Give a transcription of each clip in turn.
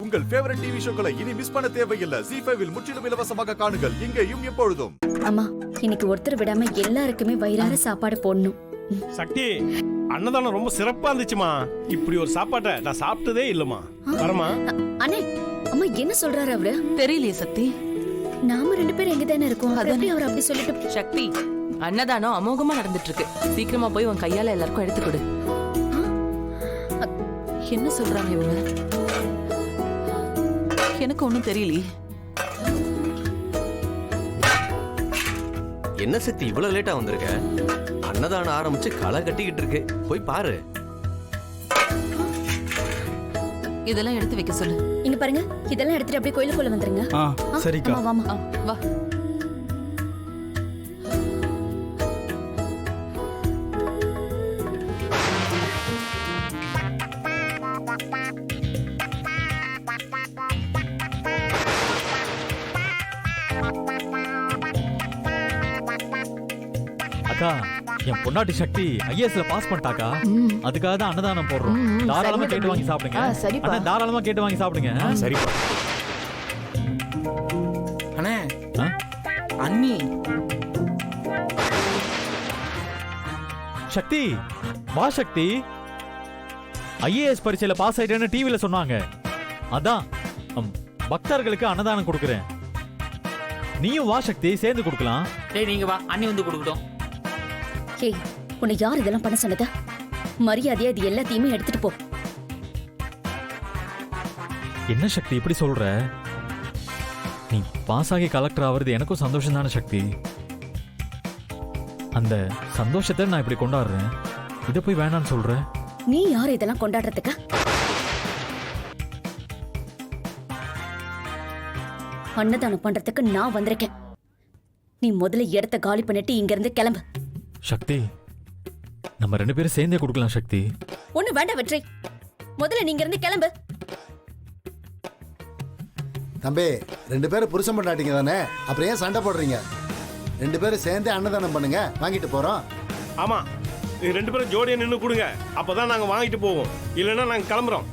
உங்கள் favourite TV ஷோக்களை இனி miss பண்ண தேவையில்லை. ZEE5 இல் முற்றிலும் இலவசமாக காணுங்கள், இங்கேயும் எப்பொழுதும். அம்மா, இன்னைக்கு ஒருத்தர் விடாம எல்லாருக்குமே வயிறார சாப்பாடு போடணும். சக்தி, அன்னதானம் ரொம்ப சிறப்பா இருந்துச்சுமா. இப்படி ஒரு சாப்பாட்டை நான் சாப்பிட்டதே இல்லம்மா. வரமா? அண்ணே, அம்மா என்ன சொல்றாரு அவரு? தெரியலையே சக்தி. நாம 2 பேரும் எங்க தானே இருக்கோம். எப்படி அவர் அப்படி சொல்லிட்டு? சக்தி, அன்னதானம் அமோகமா நடந்துட்டு இருக்கு. சீக்கிரமா போய் உன் கையால எல்லாருக்கும் எடுத்து கொடு. என்ன சொல்றாங்க இவங்க? எனக்கு ஒண்ணும் தெரியலையே. என்ன சக்தி இவ்வளவு லேட்டா வந்திருக்க? அன்னதானம் ஆரம்பிச்சு களை கட்டிக்கிட்டு இருக்கு, போய் பாரு. இதெல்லாம் எடுத்து வைக்க சொல்லு. இங்க பாருங்க, இதெல்லாம் எடுத்துட்டு அப்படியே கோயிலுக்குள்ள வந்துருங்க. சரிக்கா. வாமா. வா. அக்கா, என் பொண்டாட்டி சக்தி ஐஏஎஸ்ல பாஸ் பண்ணிட்டாக்கா. அதுக்காக தான் அன்னதானம் போடுறோம். தாராளமா கேட்டு வாங்கி சாப்பிடுங்க. அண்ணா, தாராளமா கேட்டு வாங்கி சாப்பிடுங்க. சரிப்பா. அண்ணே, அண்ணி. சக்தி, வா சக்தி. ஐஏஎஸ் பரீட்சையில பாஸ் ஆயிட்டேன்னு டிவில சொன்னாங்க. அதான் பக்தர்களுக்கு அன்னதானம் கொடுக்குறேன். நீயும் வா சக்தி, சேர்ந்து கொடுக்கலாம். டேய் நீங்க வா, அண்ணி வந்து கொடுக்கட்டும். ஏய், உன்னை யார் இதெல்லாம் பண்ண சொன்னதா? மரியாதையா இது எல்லாத்தையுமே எடுத்துட்டு போ. என்ன சக்தி இப்படி சொல்ற? நீ பாஸ் ஆகி கலெக்டர் ஆவறது எனக்கும் சந்தோஷம் தானே சக்தி. அந்த சந்தோஷத்தை நான் இப்படி கொண்டாடுறேன். இதை போய் வேணான்னு சொல்ற? நீ யார் இதெல்லாம் கொண்டாடுறதுக்கு? அன்னதானம் பண்றதுக்கு நான் வந்திருக்கேன். நீ முதல்ல இடத்த காலி பண்ணிட்டு இங்க இருந்து கிளம்பு. சக்தி, நம்ம 2 பேரும் சேர்ந்தே கொடுக்கலாம் சக்தி. ஒண்ணு வேண்டாம் வெற்றி, முதல்ல நீங்க இருந்து கிளம்பு. தம்பி, 2 பேரும் புருஷன் பண்ணாட்டீங்க தானே, அப்புறம் ஏன் சண்டை போடுறீங்க? 2 பேரும் சேர்ந்து அன்னதானம் பண்ணுங்க, வாங்கிட்டு போறோம். ஆமா, நீங்க 2 பேரும் ஜோடியா நின்னு கொடுங்க, அப்பதான் நாங்க வாங்கிட்டு போவோம். இல்லைன்னா நாங்க கிளம்புறோம்.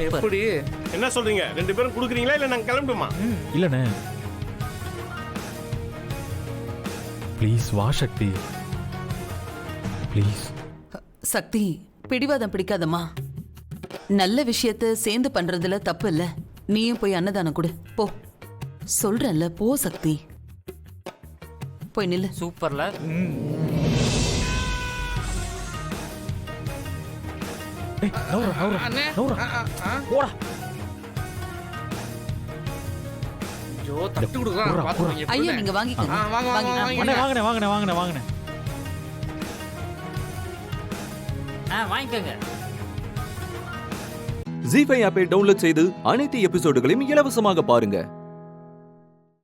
எப்படி? என்ன சொல்றீங்க? 2 பேரும் கொடுக்குறீங்களா இல்ல நாங்க கிளம்புமா? இல்லனே, ப்ளீஸ் வா சக்தி, ப்ளீஸ். சக்தி, பிடிவாதம் பிடிக்காதம்மா. நல்ல விஷயத்தை சேர்ந்து பண்றதுல தப்பு இல்ல. நீயும் போய் அன்னதானம் கொடு போ. சொல்றல்ல, போ சக்தி. போய் நில்லு. சூப்பர்ல. போடா. ஜோ தட்டு கொடுக்குறான், பாத்துக்கோங்க. ஐயா, நீங்க வாங்கிக்கங்க. வாங்கினேன். வாங்கிக்கோங்க. ZEE5 ஆப்பை டவுன்லோட் செய்து அனைத்து எபிசோடுகளையும் இலவசமாக பாருங்க.